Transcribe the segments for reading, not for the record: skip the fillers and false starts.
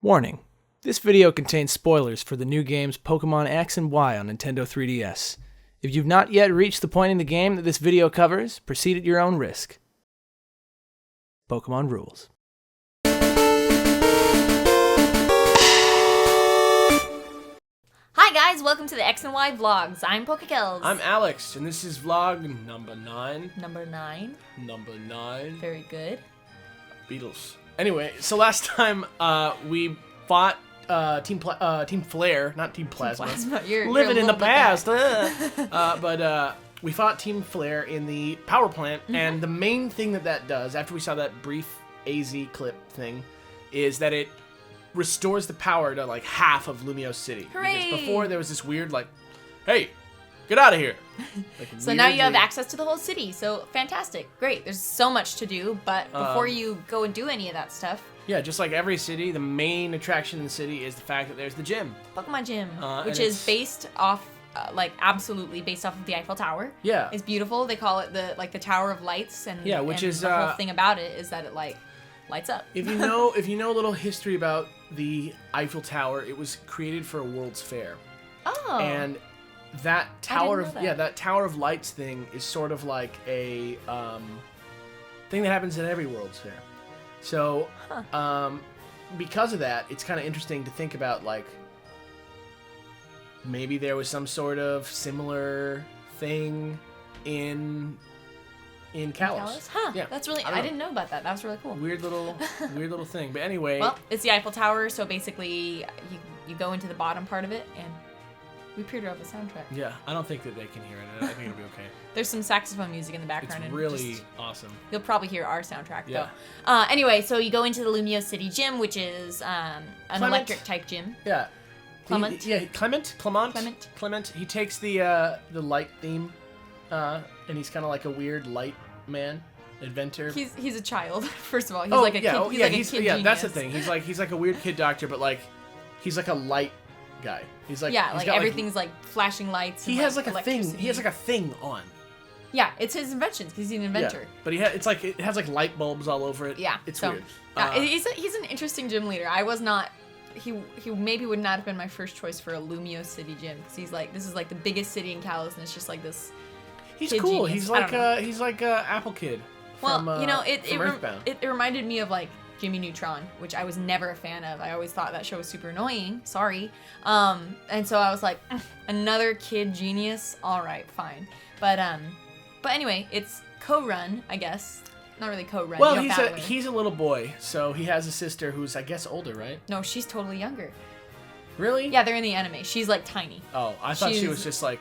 Warning. This video contains spoilers for the new games Pokemon X and Y on Nintendo 3DS. If you've not yet reached the point in the game that this video covers, proceed at your own risk. Pokemon rules. Hi guys, welcome to the X and Y vlogs. I'm Pokekels. I'm Alex, and this is vlog number 9. Number 9. Number 9. Very good. Beatles. Anyway, so last time we fought Team Flare, not Team Plasma. You're living in the past. Back. But we fought Team Flare in the power plant, and the main thing that does, after we saw that brief AZ clip thing, is that it restores the power to like half of Lumiose City. Hooray! Because before there was this weird like, hey, get out of here. Like, so now you have access to the whole city. So fantastic, great. There's so much to do, but before you go and do any of that stuff. Yeah, just like every city, the main attraction in the city is the fact that there's the gym. Pokemon Gym, which is based off, absolutely based off of the Eiffel Tower. Yeah. It's beautiful. They call it the Tower of Lights, and which is the whole thing about it is that it lights up. If you know a little history about the Eiffel Tower, it was created for a World's Fair. Oh. And that Tower of that Tower of Lights thing is sort of like a thing that happens at every World's Fair. So, because of that, it's kind of interesting to think about, like, maybe there was some sort of similar thing in Kalos. Huh. Yeah. That's really, I didn't know about that. That was really cool. Weird little thing. But anyway. Well, it's the Eiffel Tower, so basically you go into the bottom part of it, and we pre-drove the soundtrack. Yeah, I don't think that they can hear it. I think it'll be okay. There's some saxophone music in the background. It's really awesome. You'll probably hear our soundtrack, though. Anyway, so you go into the Lumiose City Gym, which is an electric-type gym. Yeah. Clement. Clement. He takes the light theme, and he's kind of like a weird light man, inventor. He's a child, first of all. He's like a kid. He's like a kid genius. That's the thing. He's like a weird kid doctor, but like he's like a light guy. He's like everything's like flashing lights. He has like a thing. He has like a thing on. Yeah, it's his inventions because he's an inventor. Yeah, but it has like light bulbs all over it. Yeah, it's weird. He's an interesting gym leader. I was not. He maybe would not have been my first choice for a Lumiose City Gym because he's like, this is like the biggest city in Kalos, and it's just like this. He's cool. Genius. He's like a Apple Kid. Well, from, it reminded me of like Jimmy Neutron, which I was never a fan of. I always thought that show was super annoying. Sorry. And so I was like, another kid genius. All right, fine. But anyway, it's co-run, I guess. Not really co-run. Well, he's a little boy, so he has a sister who's, I guess, older, right? No, she's totally younger. Really? Yeah, they're in the anime. She's like tiny. Oh, I thought she was just like.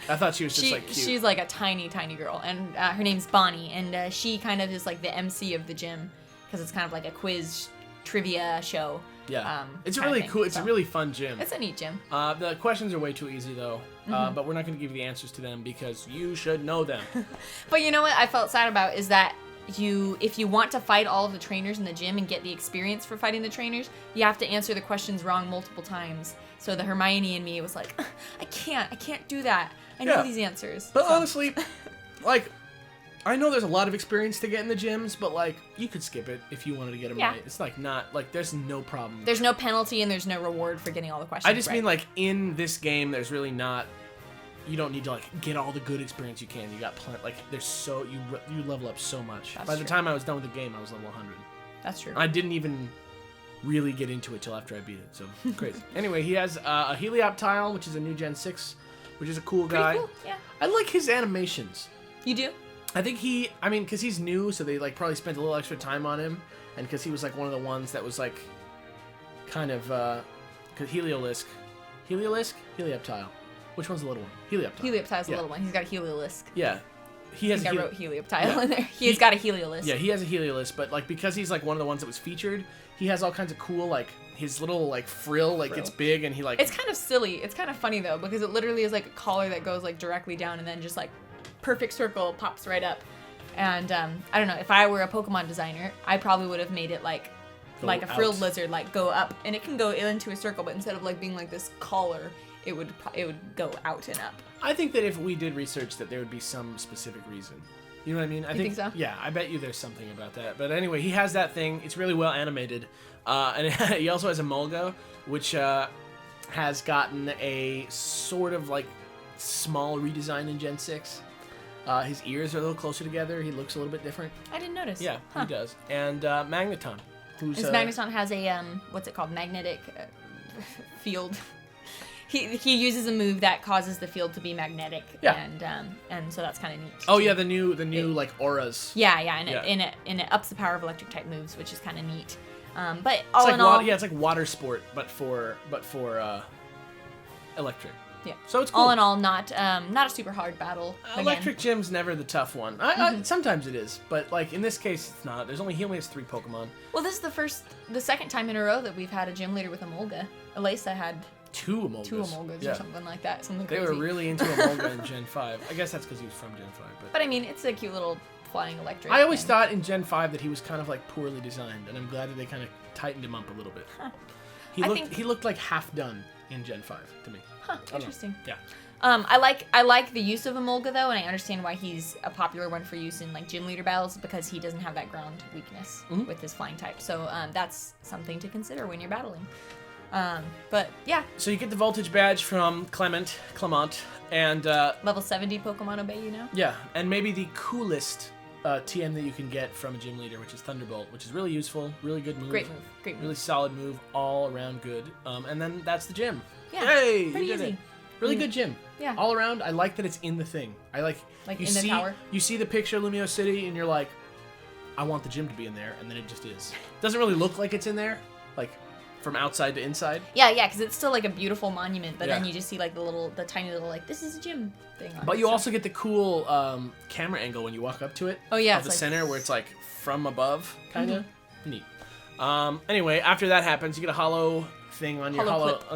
I thought she was just like cute. She's like a tiny girl, and her name's Bonnie, and she kind of is like the MC of the gym because it's kind of like a quiz trivia show. Yeah, it's a really cool. It's a really fun gym. It's a neat gym. The questions are way too easy though, but we're not going to give you the answers to them because you should know them. But you know what I felt sad about is that if you want to fight all of the trainers in the gym and get the experience for fighting the trainers, you have to answer the questions wrong multiple times. So the Hermione in me was like, I can't do that. I know these answers. But honestly, like, I know there's a lot of experience to get in the gyms, but like, you could skip it if you wanted to get them right. It's like not, like, there's no problem. There's no penalty and there's no reward for getting all the questions I just mean, like, in this game, there's really not, you don't need to, like, get all the good experience you can. You got plenty, like, there's you level up so much. By the time I was done with the game, I was level 100. That's true. I didn't even really get into it till after I beat it, so crazy. Anyway, he has a Helioptile, which is a new Gen 6, which is a cool guy. Pretty cool, yeah. I like his animations. You do? I think because he's new, so they like probably spent a little extra time on him, and because he was like one of the ones that was like kind of Heliolisk, Helioptile. Which one's the little one? Helioptile. Helioptile's the little one. He's got a Heliolisk. Yeah. I wrote Helioptile in there. He's got a Heliolisk. Yeah, he has a Heliolisk, but like because he's like one of the ones that was featured, he has all kinds of cool like his little like frill like gets big and he like. It's kind of silly. It's kind of funny though because it literally is like a collar that goes like directly down and then just like perfect circle pops right up. And I don't know, if I were a Pokemon designer, I probably would have made it like a frilled lizard, like go up, and it can go into a circle, but instead of like being like this collar, it would go out and up. I think that if we did research that there would be some specific reason. You know what I mean? I think so? Yeah, I bet you there's something about that. But anyway, he has that thing. It's really well animated. And he also has a Mulga, which has gotten a sort of like small redesign in Gen 6. His ears are a little closer together. He looks a little bit different. I didn't notice. Yeah, he does. And Magneton. His Magneton has a, what's it called? Magnetic field. He uses a move that causes the field to be magnetic. Yeah. And so that's kind of neat. Oh, yeah, the new like auras. Yeah, and it ups the power of electric type moves, which is kind of neat. But all in all, it's like water sport, but for electric. Yeah. So it's cool. All in all, not a super hard battle. Electric Gym's never the tough one. Sometimes it is, but like in this case, it's not. He only has 3 Pokemon. Well, this is the second time in a row that we've had a gym leader with a Molga. Elisa had 2 Emolgas. Or something like that. Something they crazy. were really into Emolga in Gen 5. I guess that's because he was from Gen 5. But I mean, it's a cute little flying electric. I always thought in Gen 5 that he was kind of like poorly designed, and I'm glad that they kind of tightened him up a little bit. Huh. He looked like half done in Gen 5 to me. Huh, interesting. Yeah. I like the use of Emolga though, and I understand why he's a popular one for use in like gym leader battles because he doesn't have that ground weakness with his flying type. So that's something to consider when you're battling. But yeah. So you get the Voltage badge from Clement, and level 70 Pokemon obey you now. Yeah, and maybe the coolest TM that you can get from a gym leader, which is Thunderbolt, which is really useful, really good move. Great move. Really solid move, all around good. And then that's the gym. Yeah. Hey, pretty you did easy. it. Really good gym. Yeah. All around, I like that it's in the thing. I like you in see, the tower. You see the picture of Lumiose City, and you're like, I want the gym to be in there, and then it just is. Doesn't really look like it's in there, like from outside to inside. Yeah, because it's still like a beautiful monument, but then Yeah. you just see like the tiny little like this is a gym thing. On But it, you so. also get the cool camera angle when you walk up to it. Oh yeah, of the like, center where it's like from above, kind of neat. Anyway, after that happens, you get a hollow thing on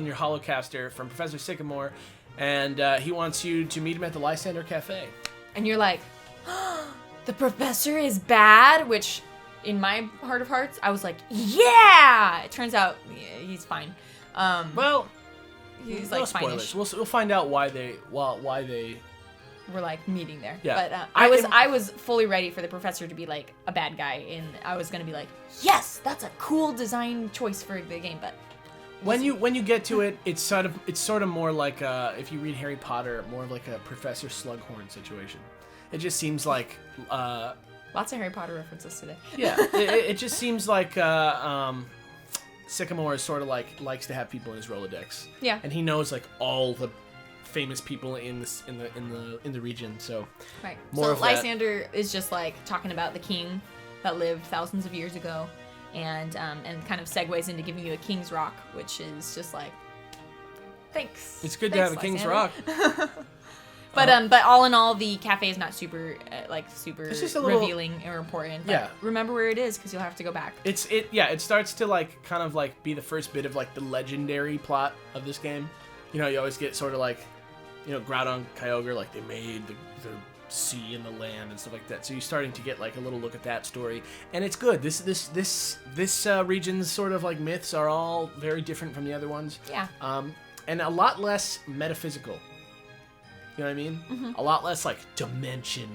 your hollow caster from Professor Sycamore, and he wants you to meet him at the Lysander Cafe. And you're like, the professor is bad, which in my heart of hearts, I was like, yeah! It turns out he's fine. Well, he's no like spoilers. fine-ish. We'll find out why they We're like meeting there. Yeah. But I was fully ready for the professor to be like a bad guy, and I was gonna be like, yes, that's a cool design choice for the game. But when you get to it, it's sort of more like if you read Harry Potter, more of like a Professor Slughorn situation. It just seems like lots of Harry Potter references today. yeah, it just seems like Sycamore is sort of like likes to have people in his Rolodex. Yeah. And he knows like all the famous people in the region. So right. More so of that. Lysander is just like talking about the king that lived thousands of years ago, and kind of segues into giving you a King's Rock, which is just like, thanks. It's good to have a King's Rock. But all in all, the cafe is not super It's just a little revealing or important. But Yeah. remember where it is because you'll have to go back. It starts to like kind of like be the first bit of like the legendary plot of this game. You know, you always get sort of like, you know, Groudon, Kyogre, like they made the sea and the land and stuff like that. So you're starting to get like a little look at that story, and it's good. This region's sort of like myths are all very different from the other ones. Yeah. And a lot less metaphysical. You know what I mean? Mm-hmm. A lot less like dimension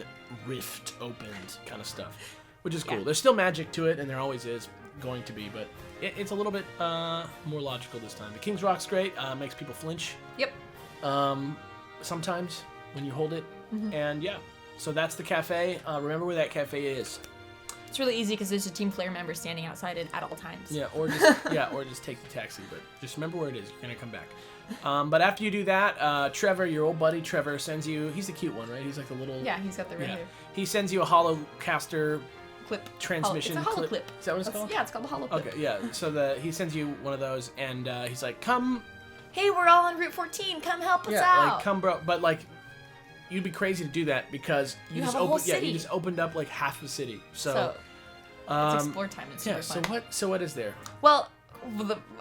rift opened kind of stuff, which is cool. Yeah. There's still magic to it, and there always is going to be, but it's a little bit more logical this time. The King's Rock's great. Makes people flinch. Yep. Sometimes when you hold it, Mm-hmm. and yeah. So that's the cafe. Remember where that cafe is. It's really easy because there's a Team Flare member standing outside it at all times. Yeah, or just take the taxi, but just remember where it is. You're gonna come back. But after you do that, Trevor, your old buddy Trevor, sends you. He's the cute one, right? He's like the little. Yeah, he's got the red hair. He sends you a hollow caster Clip. transmission It's a hollow clip. Is that what it's called? Yeah, it's called the hollow clip. Okay, yeah. So he sends you one of those, and he's like, "Come." Hey, we're all on Route 14. Come help us Yeah, out. like come, bro. But like, you'd be crazy to do that because you just have a whole opened. Yeah, city. you just opened up like half the city. So it's explore time. It's super yeah. fun. So what is there? Well,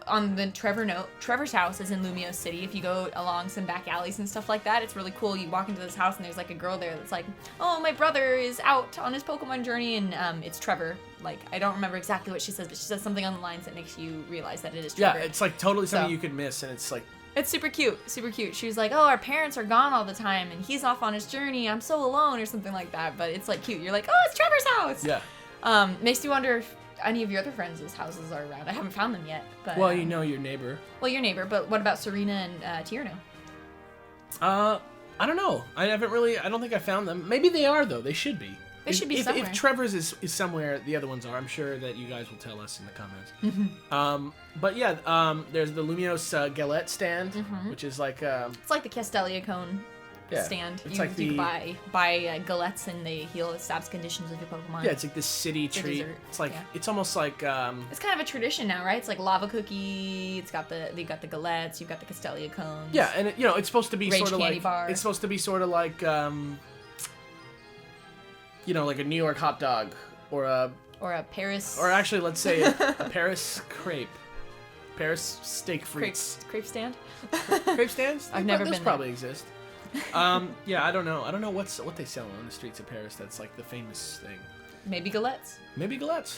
on the Trevor note, Trevor's house is in Lumiose City. If you go along some back alleys and stuff like that, it's really cool. You walk into this house and there's like a girl there that's like, "Oh, my brother is out on his Pokemon journey," and it's Trevor. Like, I don't remember exactly what she says, but she says something on the lines that makes you realize that it is Trevor. Yeah, it's like totally something you could miss, and it's like. It's super cute, super cute. She was like, "Oh, our parents are gone all the time, and he's off on his journey. I'm so alone," or something like that. But it's like cute. You're like, "Oh, it's Trevor's house." Yeah. Makes you wonder any of your other friends' houses are around. I haven't found them yet. But Well, you know your neighbor. Well, your neighbor, but what about Serena and Tierno? I don't know. I don't think I found them. Maybe they are, though. They should be. They should be somewhere. If Trevor's is somewhere, the other ones are. I'm sure that you guys will tell us in the comments. But yeah, there's the Lumiose galette stand, which is like... it's like the Castelia cone stand. It's you can buy galettes and they heal the stabs conditions of your Pokemon. Yeah, it's like this city treat. It's like it's almost like it's kind of a tradition now, right? It's like lava cookie. You've got the galettes. You've got the Castelia cones. Yeah, and it's supposed to be Rage sort of candy like bar. it's supposed to be sort of like like a New York hot dog or a Paris, or actually let's say a Paris crepe. Paris steak frites. Crepe stand. Crepe stands? I've never been there. Those probably exist. Yeah, I don't know. I don't know what they sell on the streets of Paris. That's like the famous thing. Maybe galettes. Maybe galettes.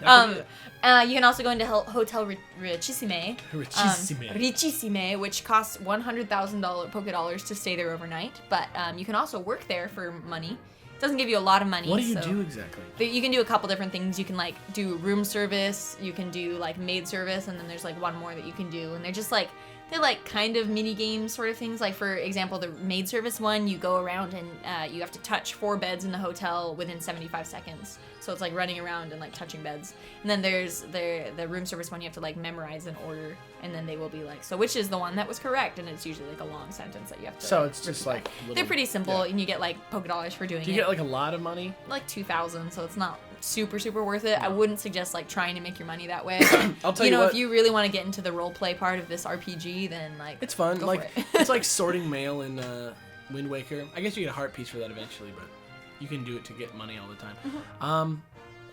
You can also go into Hotel Richissime. Richissime. Richissime, which costs $100,000 Poké Dollars to stay there overnight. But you can also work there for money. It doesn't give you a lot of money. What do you do exactly? You can do a couple different things. You can like do room service. You can do like maid service, and then there's like one more that you can do, and they're just like. They're like kind of mini game sort of things. Like for example, the maid service one, you go around and you have to touch 4 beds in the hotel within 75 seconds. So it's like running around and like touching beds. And then there's the room service one, you have to like memorize an order, and then they will be like, so which is the one that was correct? And it's usually like a long sentence that you have to. So it's just like they're pretty simple, and you get like Poké Dollars for doing it. Do you get like a lot of money? Like 2,000, so it's not super worth it. I wouldn't suggest like trying to make your money that way. I'll tell you what, if you really want to get into the role play part of this RPG, then like it's fun. Go like for it. it's like sorting mail in Wind Waker. I guess you get a heart piece for that eventually, but you can do it to get money all the time.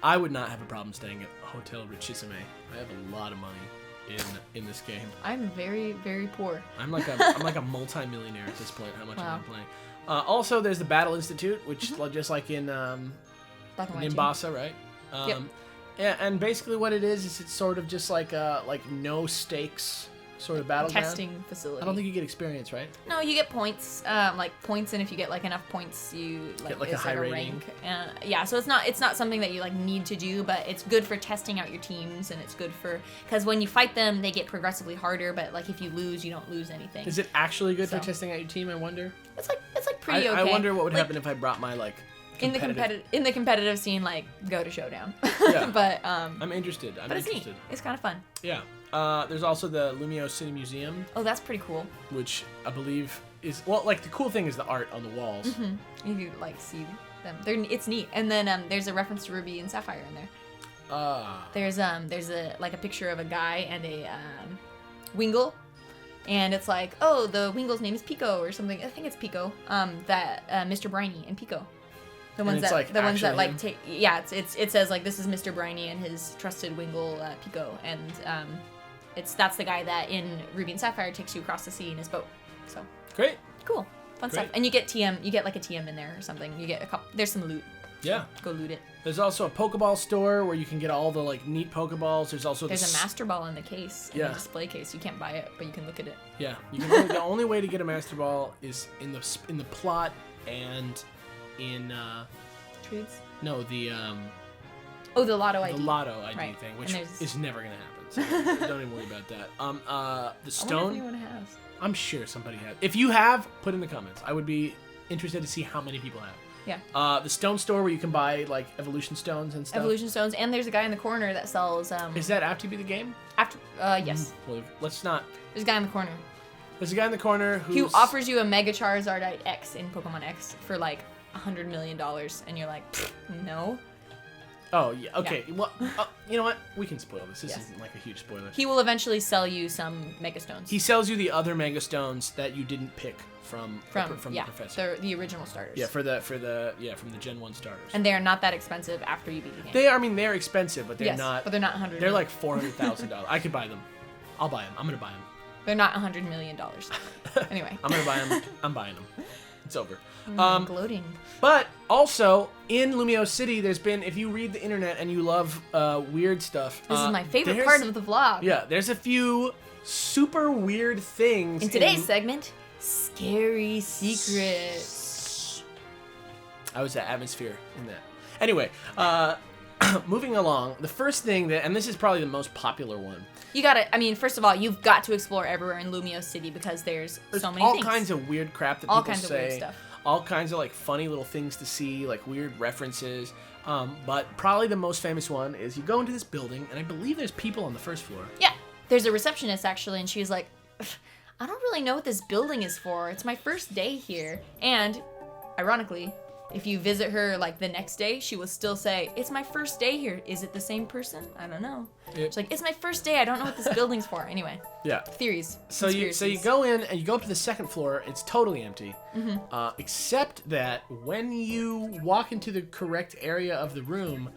I would not have a problem staying at Hotel Richissime. I have a lot of money in this game. I'm very I'm poor. like a multi-millionaire at this point. How much I'm playing. Also, there's the Battle Institute, which just like in Nimbasa, right? Yep. Yeah, and basically what it is it's sort of just like no stakes sort of battleground. Testing facility. I don't think you get experience, right? No, you get points, and if you get like enough points, you get like a high rating. Rank. Yeah, so it's not something that you like need to do, but it's good for testing out your teams, and it's good because when you fight them, they get progressively harder. But like if you lose, you don't lose anything. Is it actually good for testing out your team? I wonder. It's like pretty okay. I wonder what would happen if I brought my like. In the competitive scene, like go to Showdown. Yeah. But I'm interested. It's neat. It's kind of fun. Yeah. There's also the Lumiose City Museum. Oh, that's pretty cool. Which I believe is like the cool thing is the art on the walls. You can like see them. It's neat. And then there's a reference to Ruby and Sapphire in there. There's a picture of a guy and a Wingull. And it's like, oh, the Wingull's name is Pico or something. I think it's Pico. That Mr. Briny and Pico. The ones that it says like this is Mr. Briny and his trusted Wingull Pico, and that's the guy that in Ruby and Sapphire takes you across the sea in his boat. So great, cool, fun stuff. And you get like a TM in there or something. You get there's some loot. Yeah, go loot it. There's also a Pokeball store where you can get all the like neat Pokeballs. There's a Master Ball in the case, in the display case. You can't buy it, but you can look at it. Yeah, you can the only way to get a Master Ball is in the plot and in trades. No, the the Lotto ID. The Lotto ID thing, which is never gonna happen. So don't even worry about that. The stone. I wonder if anyone has. I'm sure somebody has. If you have, put in the comments. I would be interested to see how many people have. Yeah. The stone store where you can buy like evolution stones and stuff. Evolution stones, and there's a guy in the corner that sells. Is that after you beat the game? After, yes. Well, let's not. There's a guy in the corner. There's a guy in the corner who offers you a Mega Charizardite X in Pokemon X for like $100 million, and you're like, no. Oh yeah, okay. Yeah. Well, you know what? We can spoil this. This isn't like a huge spoiler. He will eventually sell you some Mega Stones. He sells you the other Mega Stones that you didn't pick from the professor. The original starters. Yeah, from the Gen 1 starters. And they are not that expensive after you beat the game. They're expensive, but they're not. But they're not $100. They're like $400,000. I could buy them. I'll buy them. I'm gonna buy them. They're not $100 million. Anyway. I'm gonna buy them. I'm buying them. It's over. Gloating. But also in Lumiose City, there's been, if you read the internet and you love weird stuff. This is my favorite part of the vlog. Yeah, there's a few super weird things. In today's segment, scary secrets. I was at Atmosphere in that. Anyway, moving along, the first thing that, and this is probably the most popular one. First of all, you've got to explore everywhere in Lumiose City because there's so many all things. Kinds of weird crap that all people kinds say. Of weird stuff. All kinds of like funny little things to see, like weird references. But probably the most famous one is you go into this building, and I believe there's people on the first floor. Yeah, there's a receptionist actually, and she's like, I don't really know what this building is for. It's my first day here. And, ironically, if you visit her like the next day, she will still say, it's my first day here. Is it the same person? I don't know. She's like, it's my first day. I don't know what this building's for. Anyway. Yeah. Theories. So you go in and you go up to the second floor. It's totally empty. Except that when you walk into the correct area of the room,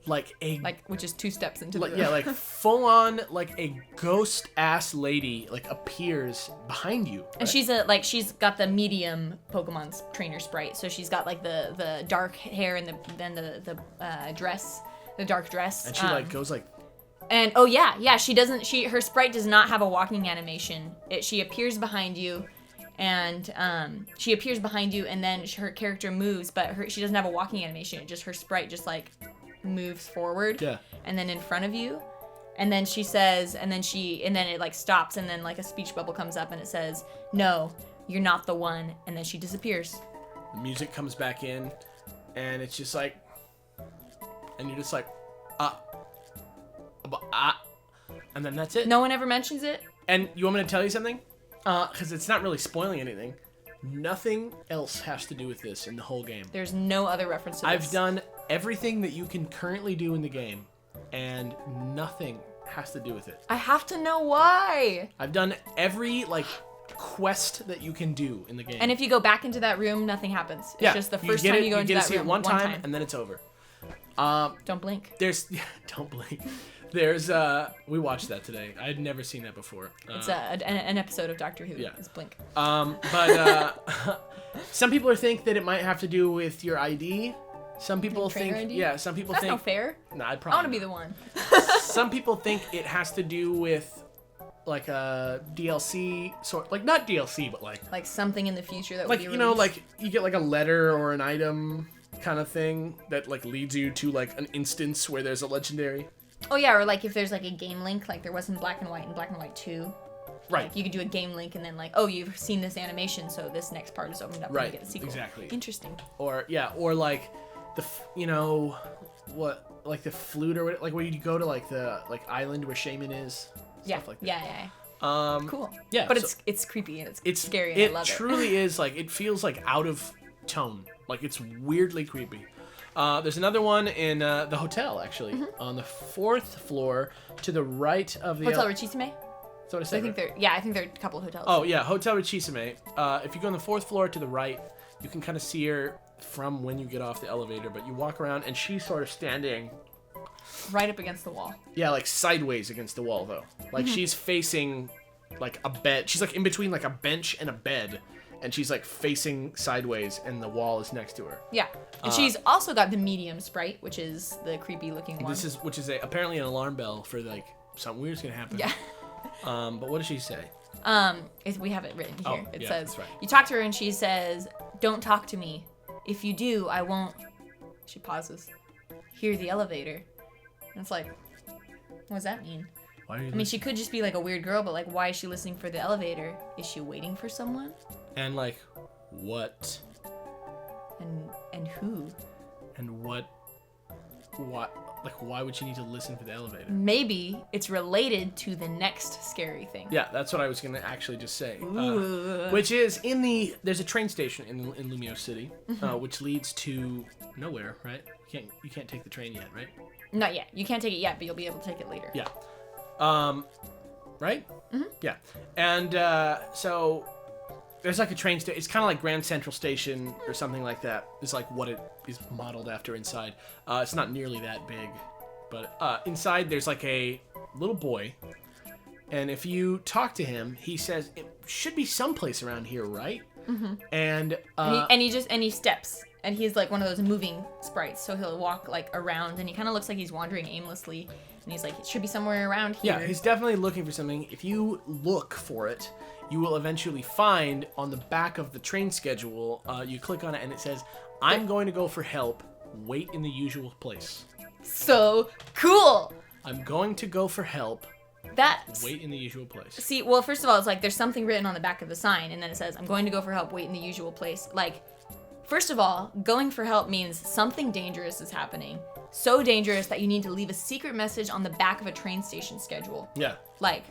which is 2 steps into the room. Yeah, like full on, like a ghost ass lady like appears behind you. And she's got the medium Pokemon's trainer sprite. So she's got like the dark hair and the dress, the dark dress. And she goes like. And her sprite does not have a walking animation. She appears behind you, and then her character moves, but she doesn't have a walking animation. Her sprite just like moves forward. Yeah. And then in front of you, and then she says, and then it like stops, and then like a speech bubble comes up, and it says, "No, you're not the one," and then she disappears. The music comes back in, and it's just like, and you're just like, and then that's it. No one ever mentions it. And you want me to tell you something? Because it's not really spoiling anything. Nothing else has to do with this in the whole game. There's no other reference to this. I've done everything that you can currently do in the game, and nothing has to do with it. I have to know why. I've done every quest that you can do in the game. And if you go back into that room, nothing happens. It's just the first time you go into that room. You get to see it one time, and then it's over. Don't blink. Don't blink. There's we watched that today. I had never seen that before. It's an episode of Doctor Who. Yeah. It's blink. But some people think that it might have to do with your ID. Some people think ID? Yeah, some people That's think no fair. Nah, I want to be the one. Some people think it has to do with like a DLC sort, like not DLC, but like something in the future that like would be you know, released. like you get like a letter or an item kind of thing that like leads you to like an instance where there's a legendary. Oh yeah, or like if there's like a game link, like there was in Black and White and Black and White 2. Right. Like you could do a game link and then like, oh, you've seen this animation, so this next part is opened up Right. and you get the sequel. Exactly. Interesting. Or like the like the flute or what, like where you go to like the island where Shaman is. Stuff like that. Yeah. Cool. Yeah. But it's creepy and it's scary and I love it. It truly is like, it feels like out of tone. Like it's weirdly creepy. There's another one in the hotel, actually, on the 4th floor to the right of the... Hotel Richisime? That's what I said. I think there are a couple of hotels. Oh, yeah, Hotel Richisime. If you go on the 4th floor to the right, you can kind of see her from when you get off the elevator, but you walk around, and she's sort of standing... right up against the wall. Yeah, like sideways against the wall, though. Like she's facing like a bed. She's like in between like a bench and a bed. And she's like facing sideways, and the wall is next to her. Yeah, and she's also got the medium sprite, which is the creepy looking one. Which is apparently an alarm bell for like something weird's gonna happen. Yeah. But what does she say? We have it written here. It says, that's right. You talk to her, and she says, "Don't talk to me. If you do, I won't." She pauses. Hear the elevator. And it's like, what does that mean? Why are you she could just be like a weird girl, but like, why is she listening for the elevator? Is she waiting for someone? And like, what? And who? And what? Like, why would she need to listen for the elevator? Maybe it's related to the next scary thing. Yeah, that's what I was gonna actually just say. Ooh. Which is there's a train station in Lumiose City, which leads to nowhere, right? You can't take the train yet, right? Not yet. You can't take it yet, but you'll be able to take it later. Yeah. Right? Mm-hmm. Yeah. And so there's like a train station. It's kind of like Grand Central Station or something like that. It's like what it is modeled after inside. It's not nearly that big, but inside there's like a little boy. And if you talk to him, he says it should be someplace around here, right? Mm-hmm. And he steps, and he's like one of those moving sprites. So he'll walk like around, and he kind of looks like he's wandering aimlessly. And he's like, it should be somewhere around here. Yeah, he's definitely looking for something. If you look for it, you will eventually find on the back of the train schedule, you click on it and it says, I'm going to go for help. Wait in the usual place. so cool. I'm going to go for help. That's... Wait in the usual place. See, well, first of all, it's like there's something written on the back of the sign, and then it says, I'm going to go for help, wait in the usual place. Like, first of all, going for help means something dangerous is happening. So dangerous that you need to leave a secret message on the back of a train station schedule. Yeah. Like,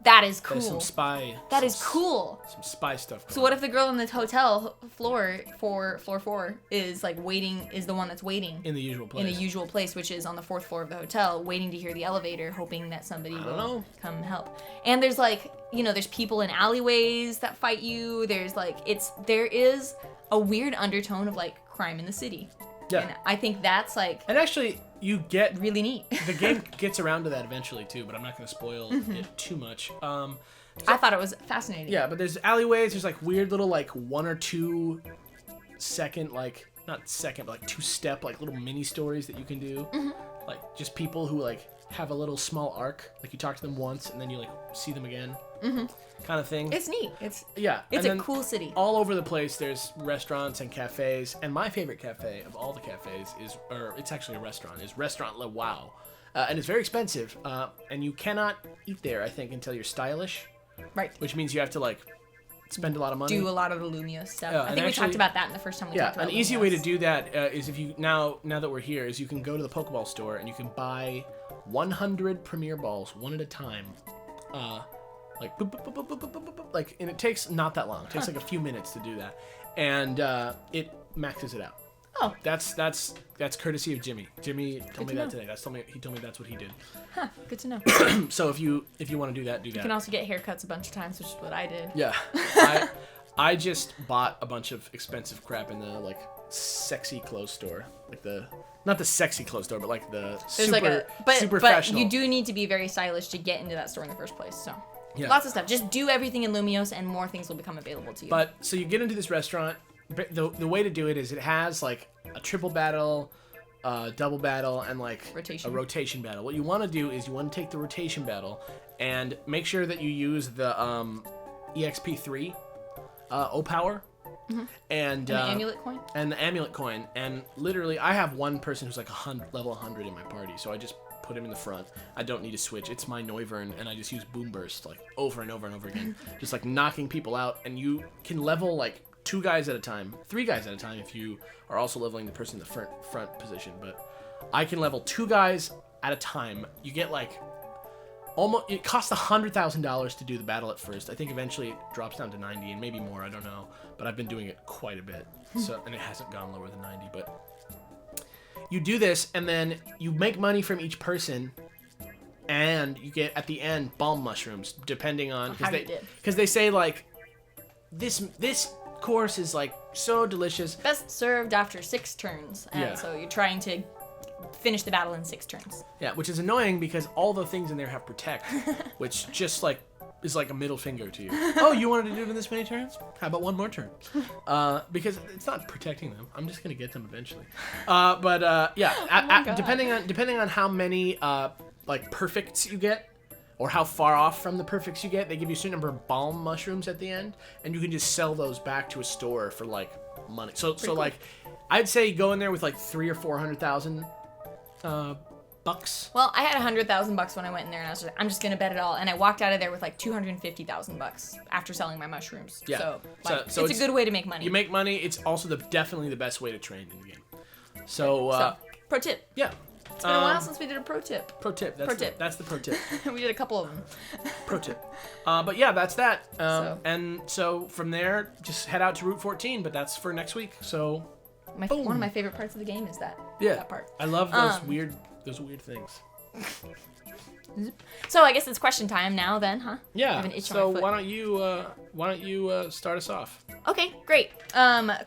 that is cool. There's some spy... That is cool. Some spy stuff going So what if the girl in the hotel floor, floor 4, is like waiting, is the one that's waiting? in the usual place. In the usual place, which is on the 4th floor of the hotel, waiting to hear the elevator, hoping that somebody will come help. And there's like, you know, there's people in alleyways that fight you. There's like, there is a weird undertone of like crime in the city. Yeah. And I think that's like And actually, you get... really neat. The game gets around to that eventually, too, but I'm not going to spoil it too much. I thought it was fascinating. Yeah, but there's alleyways. There's like weird little like 1 or 2 second, like not second, but like 2-step like little mini stories that you can do. Like just people who like have a little small arc. Like you talk to them once and then you like see them again, kind of thing. It's neat. It's and a then cool city. all over the place. There's restaurants and cafes, and my favorite cafe of all the cafes is, or it's actually a restaurant, is Restaurant Le Wow, and it's very expensive. And you cannot eat there, I think, until you're stylish. Right. Which means you have to like spend a lot of money. Do a lot of the Lumiose stuff. Yeah, I and think we actually- talked about that in the first time we talked about an easy way to Lumiose. do that is if you now that we're here is you can go to the Pokeball store and you can buy 100 Premier Balls one at a time, like boop, boop, boop, boop, boop, boop, boop, boop, like, and it takes not that long. It takes like a few minutes to do that, and it maxes it out. Oh. That's courtesy of Jimmy. Jimmy told me to that know. today. He told me that's what he did. Huh, good to know. So if you want to do that, You can also get haircuts a bunch of times, which is what I did. Yeah. I just bought a bunch of expensive crap in the like sexy clothes store, like not the sexy clothes store, but like the super but fashionable. you do need to be very stylish to get into that store in the first place. So Yeah. lots of stuff. Just do everything in Lumiose, and more things will become available to you. But so you get into this restaurant. The way to do it is it has like a triple battle, double battle, and like a rotation battle. What you want to do is you want to take the rotation battle and make sure that you use the EXP3 O-Power. And the amulet coin? And the amulet coin. And literally, I have one person who's like level 100 in my party, so I just put him in the front. I don't need to switch. It's my Noivern, and I just use Boom Burst like over and over and over again. Just like knocking people out. And you can level like 2 guys at a time, 3 guys at a time if you are also leveling the person in the front position. But I can level 2 guys at a time. You get like almost, it costs $100,000 to do the battle at first. I think eventually it drops down to 90 and maybe more, I don't know, but I've been doing it quite a bit. And it hasn't gone lower than 90, but you do this and then you make money from each person, and you get at the end balm mushrooms depending on because they say like this course is like so delicious, Best served after 6 turns, and so you're trying to finish the battle in 6 turns. Yeah, which is annoying because all the things in there have protect, which just like is like a middle finger to you. Oh, you wanted to do it in this many turns? How about one more turn? Because it's not protecting them. I'm just gonna get them eventually. Depending on how many like perfects you get, or how far off from the perfects you get, they give you a certain number of balm mushrooms at the end, and you can just sell those back to a store for like money. So cool. like, I'd say go in there with like 300,000 or 400,000 bucks. Well, I had $100,000 when I went in there, and I was like, I'm just gonna bet it all. And I walked out of there with like $250,000 after selling my mushrooms. Yeah. So it's a good way to make money. You make money. It's also definitely the best way to train in the game. So pro tip. Yeah. It's been a while since we did a pro tip. Pro tip. That's the pro tip. We did a couple of them. Pro tip. But yeah, that's that. And so from there, just head out to Route 14. But that's for next week. So one of my favorite parts of the game is that. Yeah. That part. I love those weird things. So I guess it's question time now, then, huh? Yeah. I have an itch So on my foot. why don't you start us off? Okay, great.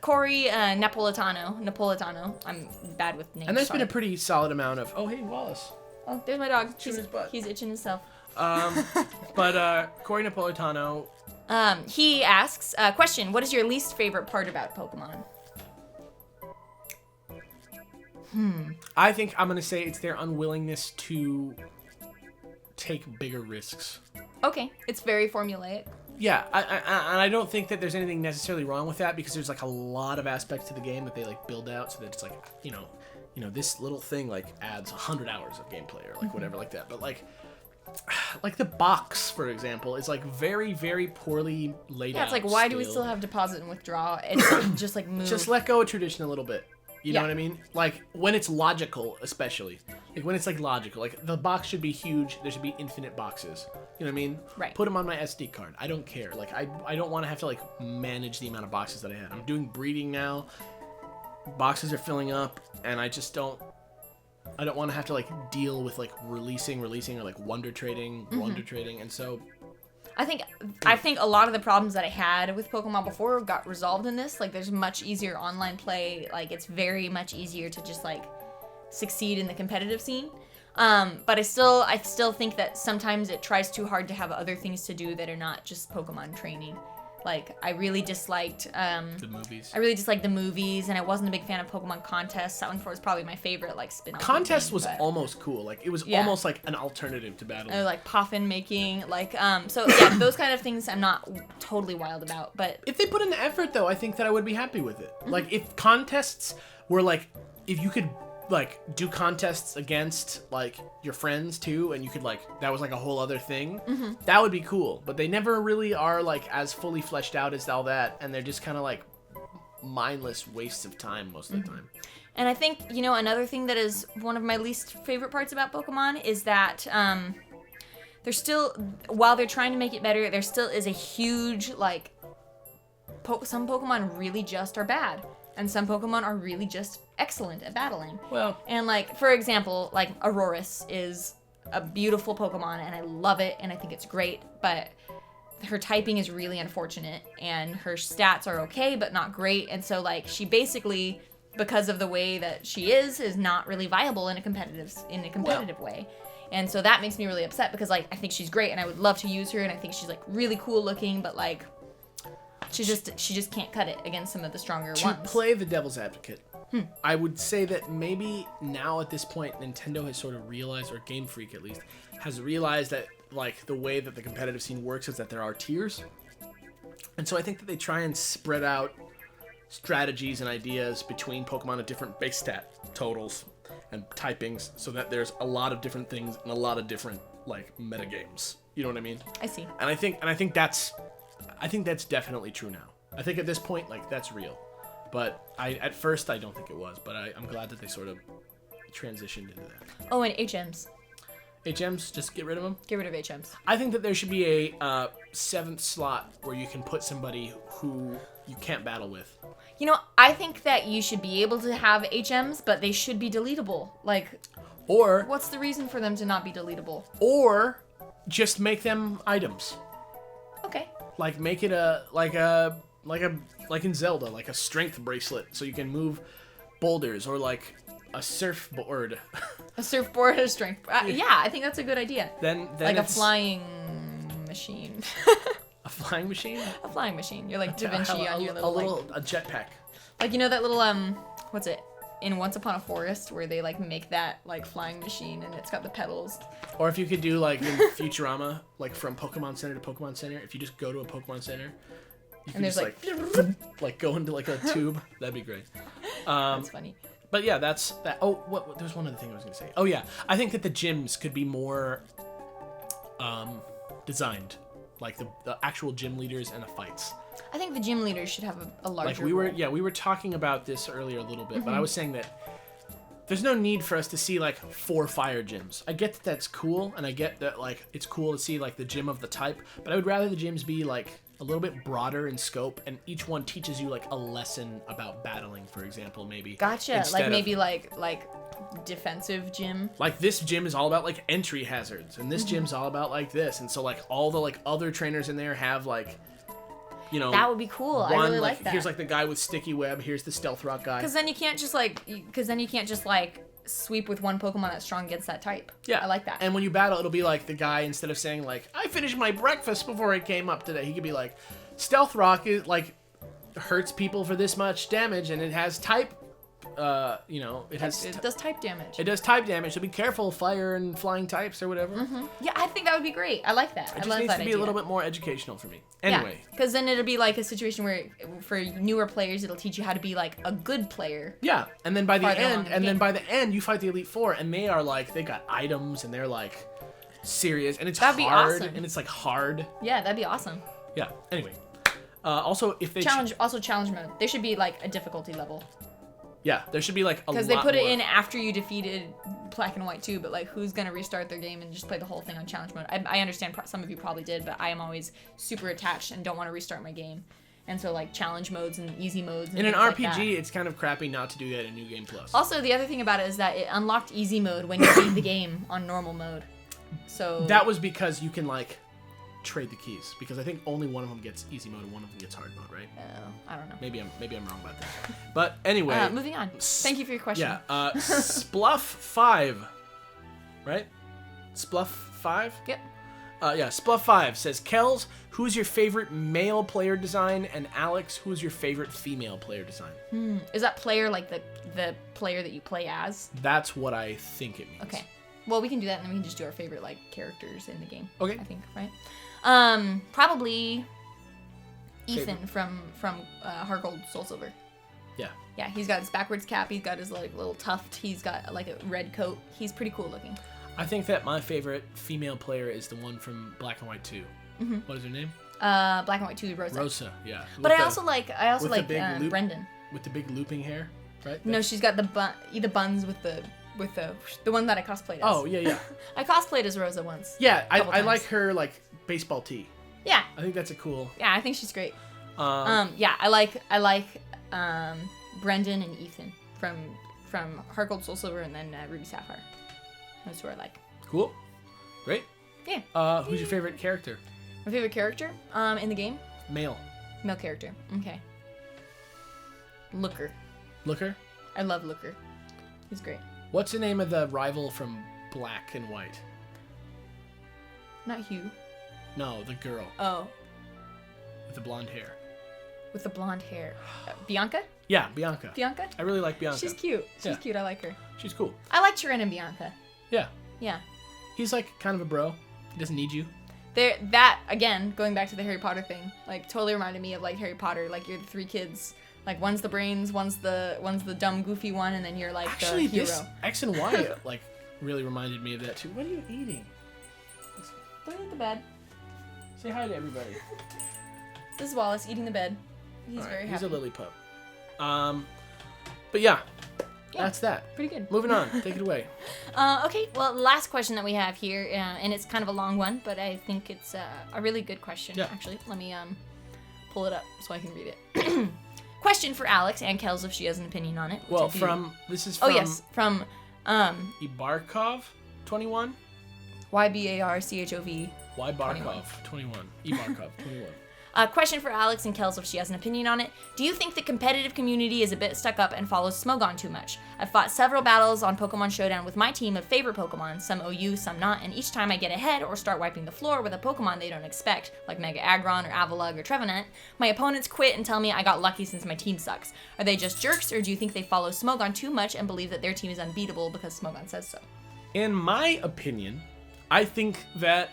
Corey Napolitano. I'm bad with names. And there's been a pretty solid amount of. Oh, hey, Wallace. Oh, there's my dog. Chewing his butt. He's itching himself. But Corey Napolitano. He asks, question: what is your least favorite part about Pokemon? I think I'm gonna say it's their unwillingness to take bigger risks. Okay, it's very formulaic. Yeah, I don't think that there's anything necessarily wrong with that, because there's like a lot of aspects to the game that they like build out so that it's like, you know, this little thing like adds 100 hours of gameplay or like whatever like that. But like the box, for example, is like very, very poorly laid out. Yeah, it's like, why do we still have deposit and withdraw? It's just like move. Just let go of tradition a little bit. You know Yeah. what I mean? Like when it's logical, especially. Like when it's like logical. Like the box should be huge. There should be infinite boxes. You know what I mean? Right. Put them on my SD card. I don't care. Like I don't want to have to like manage the amount of boxes that I have. I'm doing breeding now. Boxes are filling up, and I just don't. I don't want to have to like deal with like releasing or like wonder trading, and so I think a lot of the problems that I had with Pokemon before got resolved in this. Like, there's much easier online play. Like, it's very much easier to just like succeed in the competitive scene. But I still think that sometimes it tries too hard to have other things to do that are not just Pokemon training. Like, I really disliked the movies. I really disliked the movies, and I wasn't a big fan of Pokemon Contests. That one was probably my favorite, like, spin-off. Contest was almost cool. Like, it was almost like an alternative to battle. Like poffin making, like so yeah, those kind of things I'm not totally wild about. But if they put in the effort, though, I think that I would be happy with it. Like, if contests were like, if you could like do contests against like your friends too, and you could like, that was like a whole other thing, that would be cool. But they never really are like as fully fleshed out as all that, and they're just kind of like mindless wastes of time most of the time. And I think, another thing that is one of my least favorite parts about Pokemon is that there's still, while they're trying to make it better, there still is a huge, like, some Pokemon really just are bad. And some Pokemon are really just excellent at battling. Well, and like, for example, like Aurorus is a beautiful Pokemon, and I love it, and I think it's great, but her typing is really unfortunate, and her stats are okay, but not great. And so, like, she basically, because of the way that she is not really viable in a competitive way. And so that makes me really upset, because like, I think she's great, and I would love to use her, and I think she's like really cool looking, but like, she just can't cut it against some of the stronger ones. To play the devil's advocate, I would say that maybe now at this point, Nintendo has sort of realized, or Game Freak at least, has realized that like the way that the competitive scene works is that there are tiers. And so I think that they try and spread out strategies and ideas between Pokemon at different base stat totals and typings, so that there's a lot of different things and a lot of different like metagames. You know what I mean? I see. And I think that's definitely true now. I think at this point, like, that's real. But at first I don't think it was, but I'm glad that they sort of transitioned into that. Oh, and HMs. HMs, just get rid of them? Get rid of HMs. I think that there should be a 7th slot where you can put somebody who you can't battle with. I think that you should be able to have HMs, but they should be deletable. Like, or what's the reason for them to not be deletable? Or just make them items. Okay. Like, make it like in Zelda, like a strength bracelet, so you can move boulders, or like a surfboard. A surfboard, a strength. Yeah, I think that's a good idea. Then like a flying machine. A flying machine? A flying machine. You're like Da Vinci on your little a jetpack. Like, that little what's it? In Once Upon a Forest, where they like make that like flying machine, and it's got the pedals. Or if you could do like in Futurama, like from Pokemon Center to Pokemon Center, if you just go to a Pokemon Center, you can just like go into like a tube. That'd be great. That's funny. But yeah, that's that. Oh, there's one other thing I was gonna say. Oh yeah, I think that the gyms could be more designed, like the actual gym leaders and the fights. I think the gym leaders should have a larger role. We were talking about this earlier a little bit, but I was saying that there's no need for us to see like 4 fire gyms. I get that that's cool, and I get that like it's cool to see like the gym of the type, but I would rather the gyms be like a little bit broader in scope, and each one teaches you like a lesson about battling, for example, maybe. Gotcha. Like maybe like defensive gym. Like this gym is all about like entry hazards, and this gym's all about like this, and so like all the like other trainers in there have like, that would be cool. I really like that. Here's like the guy with sticky web. Here's the stealth rock guy. Because then you can't just like sweep with one Pokemon that's strong against that type. Yeah, I like that. And when you battle, it'll be like the guy, instead of saying like, I finished my breakfast before I came up today, he could be like, stealth rock is like hurts people for this much damage, and it has type it has. It does type damage. It does type damage, so be careful, fire and flying types or whatever. Yeah, I think that would be great. I like that. It just needs to be a little bit more educational for me. Anyway. Yeah, because then it'll be like a situation where, for newer players, it'll teach you how to be like a good player. Yeah, and then by the end, by the end, you fight the Elite Four, and they are like, they got items, and they're like serious, and it's That'd be hard, awesome. and it's like hard. Yeah, that'd be awesome. Yeah. Anyway, also if they challenge mode, there should be like a difficulty level. Yeah, there should be like a lot because they put more. it in after you defeated Black and White too, but like who's gonna restart their game and just play the whole thing on challenge mode? I understand some of you probably did, but I am always super attached and don't want to restart my game, and so like challenge modes and easy modes. And in an things RPG, like that. it's kind of crappy not to do that in New Game Plus. Also, the other thing about it is that it unlocked easy mode when you beat the game on normal mode. So that was because you can like trade the keys, because I think only one of them gets easy mode and one of them gets hard mode, right? I don't know. Maybe I'm wrong about that. But anyway, moving on. Thank you for your question. Yeah, Spluff 5, right? Spluff 5? Yep. Yeah, Spluff 5 says, Kells, who's your favorite male player design? And Alex, who's your favorite female player design? Is that player like the player that you play as? That's what I think it means. Okay. Well, we can do that, and then we can just do our favorite like characters in the game. Okay. I think, right? Probably Ethan from Heart Gold Soul Silver. Yeah. Yeah, he's got his backwards cap. He's got his like little tuft. He's got like a red coat. He's pretty cool looking. I think that my favorite female player is the one from Black and White 2. Mm-hmm. What is her name? Black and White 2, Rosa. Rosa, yeah. But I also like loop, Brendan. With the big looping hair, right? No, she's got the buns with the one that I cosplayed as. Oh, yeah, yeah. I cosplayed as Rosa once. Yeah, I like her like baseball tee. Yeah. I think that's a cool. Yeah, I think she's great. Yeah, I like Brendan and Ethan from Heart Gold Soul Silver and then Ruby Sapphire. Those who I like. Cool. Great. Yeah. Who's your favorite character? My favorite character in the game? Male character. Okay. Looker. Looker? I love Looker. He's great. What's the name of the rival from Black and White? Not Hugh. No, the girl. Oh. With the blonde hair. With the blonde hair. Bianca? Yeah, Bianca. Bianca? I really like Bianca. She's cute. She's Yeah. cute. I like her. She's cool. I like Chirin and Bianca. Yeah. Yeah. He's like kind of a bro. He doesn't need you. That again, going back to the Harry Potter thing, like totally reminded me of like Harry Potter. Like you're the three kids. Like one's the brains, one's the dumb goofy one, and then you're like Actually, the hero. this X and Y like really reminded me of that too. What are you eating? Don't eat the bed. Say hi to everybody. This is Wallace eating the bed. He's All right, very he's happy. a lily pup. But yeah, that's that. Pretty good. Moving on. Take it away. Okay, well, last question that we have here, and it's kind of a long one, but I think it's a really good question. Yeah. Actually, let me pull it up so I can read it. Question for Alex and Kels if she has an opinion on it. Well, this is from from Ibarkov 21. YBARCHOV. Y Barkov 21. Ibarkov 21. Question for Alex and Kels if she has an opinion on it. Do you think the competitive community is a bit stuck up and follows Smogon too much? I've fought several battles on Pokemon Showdown with my team of favorite Pokemon, some OU, some not, and each time I get ahead or start wiping the floor with a Pokemon they don't expect, like Mega Aggron or Avalugg or Trevenant, my opponents quit and tell me I got lucky since my team sucks. Are they just jerks, or do you think they follow Smogon too much and believe that their team is unbeatable because Smogon says so? In my opinion, I think that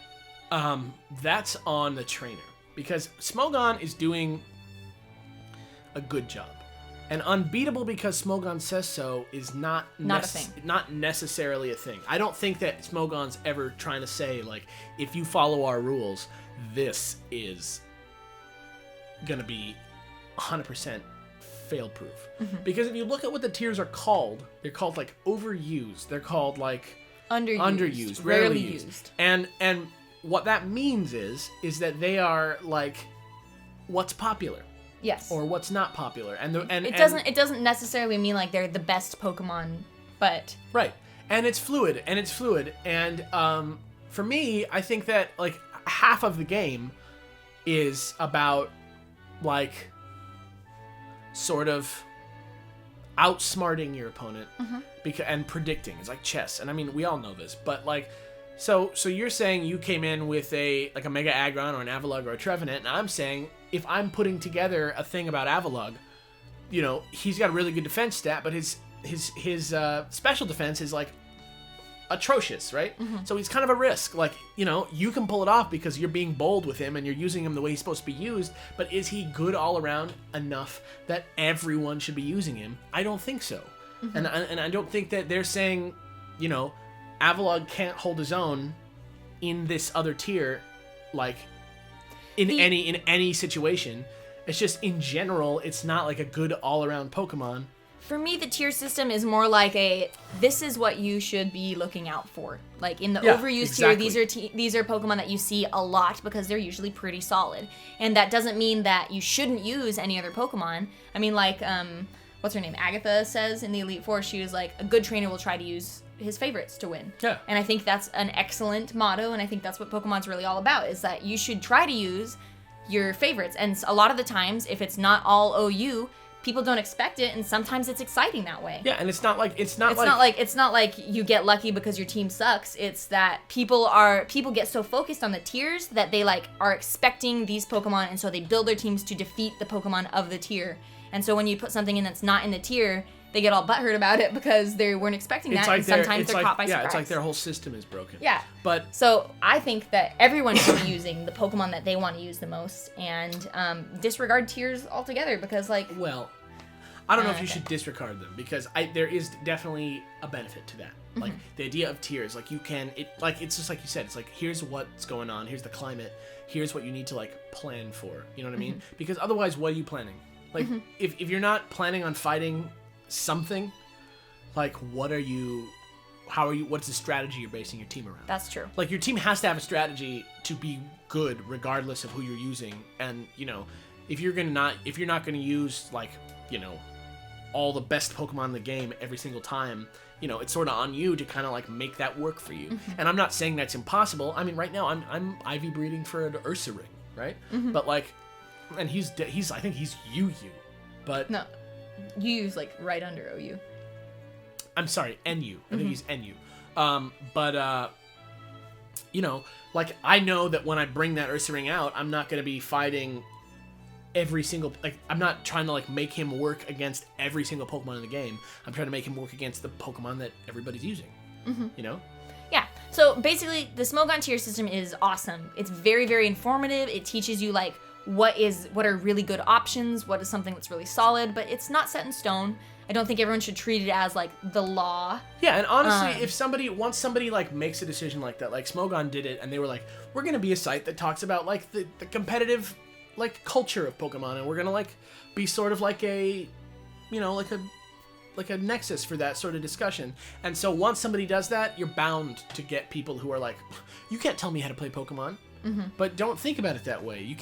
that's on the trainer. Because Smogon is doing a good job. And unbeatable because Smogon says so is not a thing. Not necessarily a thing. I don't think that Smogon's ever trying to say, like, if you follow our rules, this is going to be 100% fail-proof. Mm-hmm. Because if you look at what the tiers are called, they're called, like, overused. They're called, like, underused, rarely used. And what that means is that they are like what's popular. Yes. Or what's not popular. And it doesn't necessarily mean like they're the best Pokemon, but right. And it's fluid. And for me, I think that like half of the game is about like sort of outsmarting your opponent and predicting. It's like chess. And I mean, we all know this, but like So you're saying you came in with a Mega Aggron or an Avalugg or a Trevenant, and I'm saying if I'm putting together a thing about Avalugg, you know, he's got a really good defense stat, but his his special defense is like atrocious, right? So he's kind of a risk. Like, you know, you can pull it off because you're being bold with him and you're using him the way he's supposed to be used, but is he good all around enough that everyone should be using him? I don't think so. And I don't think that they're saying, you know, Avalog can't hold his own in this other tier, like in any situation. It's just in general, it's not like a good all around Pokemon. For me, the tier system is more like this is what you should be looking out for. Like in the overused tier, these are Pokemon that you see a lot because they're usually pretty solid. And that doesn't mean that you shouldn't use any other Pokemon. I mean, like, what's her name? Agatha says in the Elite Four, she was like, a good trainer will try to use his favorites to win. Yeah. And I think that's an excellent motto, and I think that's what Pokemon's really all about, is that you should try to use your favorites. And a lot of the times, if it's not all OU, people don't expect it, and sometimes it's exciting that way. Yeah, and it's not like it's not like you get lucky because your team sucks. It's that people get so focused on the tiers that they like are expecting these Pokemon, and so they build their teams to defeat the Pokemon of the tier. And so when you put something in that's not in the tier, they get all butthurt about it because they weren't expecting that, and sometimes they're caught by surprise. Yeah, it's like their whole system is broken. Yeah. But so I think that everyone should be using the Pokemon that they want to use the most, and disregard tiers altogether because, like... Well, I don't know if you should disregard them, because there is definitely a benefit to that. Like, the idea of tiers, like, it's just like you said, it's like, here's what's going on, here's the climate, here's what you need to, like, plan for. You know what I mean? Because otherwise, what are you planning? Like, if you're not planning on fighting something, like, what's the strategy you're basing your team around? That's true. Like, your team has to have a strategy to be good regardless of who you're using. And, you know, if you're not gonna use, like, you know, all the best Pokemon in the game every single time, you know, it's sort of on you to kind of like make that work for you. And I'm not saying that's impossible. I mean, right now I'm Ivy breeding for an Ursaring, right? But like, and I think he's UU, but no, UU's like right under OU. I'm sorry, NU. I think he's NU. But you know, like, I know that when I bring that Ursaring out, I'm not gonna be fighting every single, like, I'm not trying to like make him work against every single Pokemon in the game. I'm trying to make him work against the Pokemon that everybody's using. You know? Yeah. So basically, the Smogon tier system is awesome. It's very, very informative. It teaches you like what are really good options, what is something that's really solid, but it's not set in stone. I don't think everyone should treat it as like the law. Yeah, and honestly, once somebody like makes a decision like that, like Smogon did it, and they were like, we're gonna be a site that talks about like the competitive like culture of Pokemon, and we're gonna like be sort of like a, you know, like a nexus for that sort of discussion. And so once somebody does that, you're bound to get people who are like, you can't tell me how to play Pokemon. But don't think about it that way.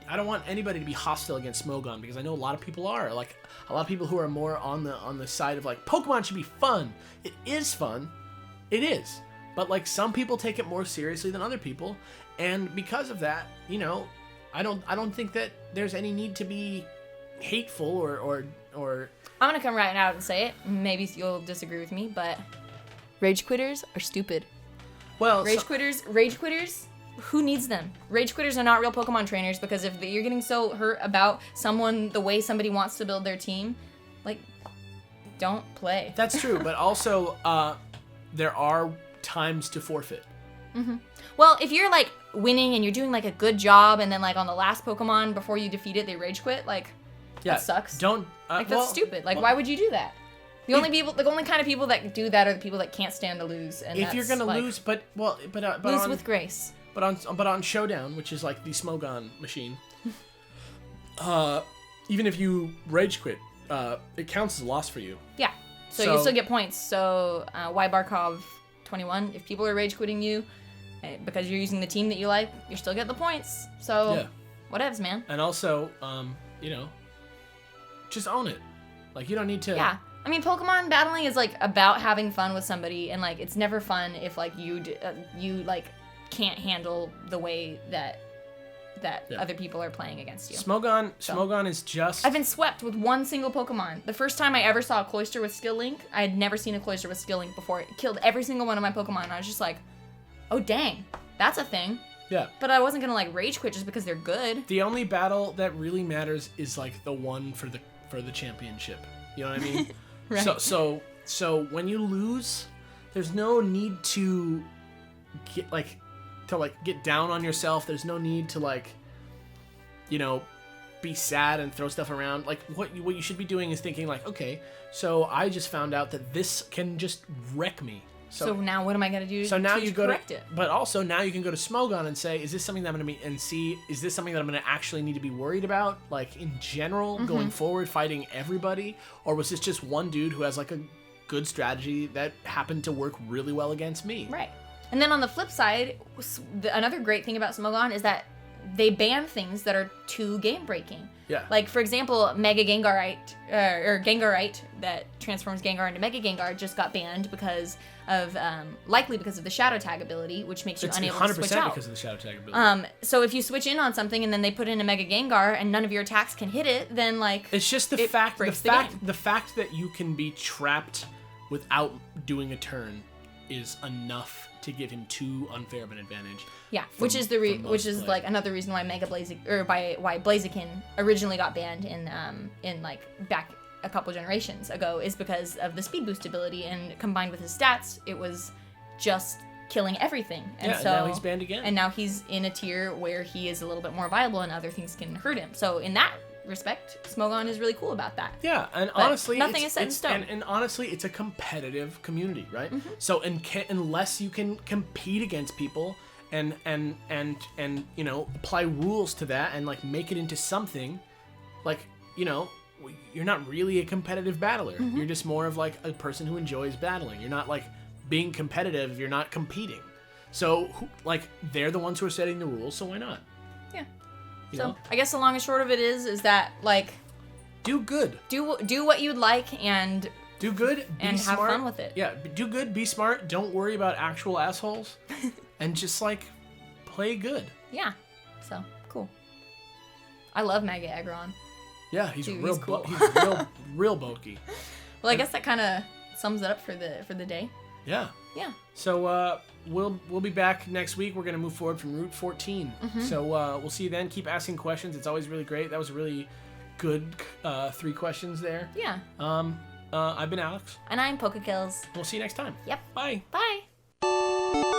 I don't want anybody to be hostile against Smogon, because I know a lot of people are. Like, a lot of people who are more on the side of like, Pokemon should be fun. It is fun. It is. But like, some people take it more seriously than other people, and because of that, you know, I don't think that there's any need to be hateful or I'm gonna come right out and say it. Maybe you'll disagree with me, but rage quitters are stupid. Well, rage quitters, who needs them? Rage quitters are not real Pokemon trainers, because if you're getting so hurt about the way somebody wants to build their team, like, don't play. That's true, but also there are times to forfeit. Well, if you're like winning and you're doing like a good job, and then like on the last Pokemon before you defeat it, they rage quit, like, that sucks. That's stupid. Like, why would you do that? The only kind of people that do that are the people that can't stand to lose. And if you're gonna lose, lose with grace. But on Showdown, which is like the Smogon machine, even if you rage quit, it counts as a loss for you. Yeah. So you still get points. So Y Barkov 21, if people are rage quitting you because you're using the team that you like, you still get the points. So whatevs, man. And also, you know, just own it. Like, you don't need to. Yeah. I mean, Pokemon battling is like about having fun with somebody, and like, it's never fun if like you like can't handle the way that other people are playing against you. Smogon is just... I've been swept with one single Pokemon. The first time I ever saw a Cloyster with Skill Link, I had never seen a Cloyster with Skill Link before. It killed every single one of my Pokemon, and I was just like, oh dang, that's a thing. Yeah. But I wasn't gonna like rage quit just because they're good. The only battle that really matters is like the one for the championship. You know what I mean? Right. So when you lose, there's no need to get down on yourself. There's no need to be sad and throw stuff around. Like what you should be doing is thinking like, okay, so I just found out that this can just wreck me. So now what am I going to do so now you go correct it? But also now you can go to Smogon and say, is this something that I'm going to meet and see? Is this something that I'm going to actually need to be worried about? Like in general, going forward, fighting everybody? Or was this just one dude who has like a good strategy that happened to work really well against me? Right. And then on the flip side, another great thing about Smogon is that they ban things that are too game breaking. Yeah. Like, for example, Mega Gengarite, or Gengarite that transforms Gengar into Mega Gengar just got banned because of, likely because of the Shadow Tag ability, which makes you unable to switch out. 100% because of the Shadow Tag ability. So if you switch in on something and then they put in a Mega Gengar and none of your attacks can hit it, then like it's just the fact that you can be trapped without doing a turn is enough to give him too unfair of an advantage. Yeah, which is like another reason why why Blaziken originally got banned in like back a couple generations ago, is because of the speed boost ability, and combined with his stats, it was just killing everything. And so now he's banned again. And now he's in a tier where he is a little bit more viable and other things can hurt him. So in that respect, Smogon is really cool about that. Yeah, and but honestly, nothing is set in stone. And honestly, it's a competitive community, right? So unless you can compete against people and apply rules to that and like make it into something, like you're not really a competitive battler. You're just more of like a person who enjoys battling. You're not like being competitive. You're not competing. So like they're the ones who are setting the rules. So why not? Yeah. So I guess the long and short of it is that like do good. Do what you'd like and do good and smart. Have fun with it. Yeah, do good, be smart, don't worry about actual assholes, and just like play good. Yeah. So cool. I love Mega Aggron. Yeah, he's cool. He's real bulky. Well, I guess that kind of sums it up for the day. Yeah. Yeah. So we'll be back next week. We're gonna move forward from Route 14. So we'll see you then. Keep asking questions. It's always really great. That was a really good 3 questions there. Yeah. I've been Alex. And I'm PokeKills. We'll see you next time. Yep. Bye. Bye.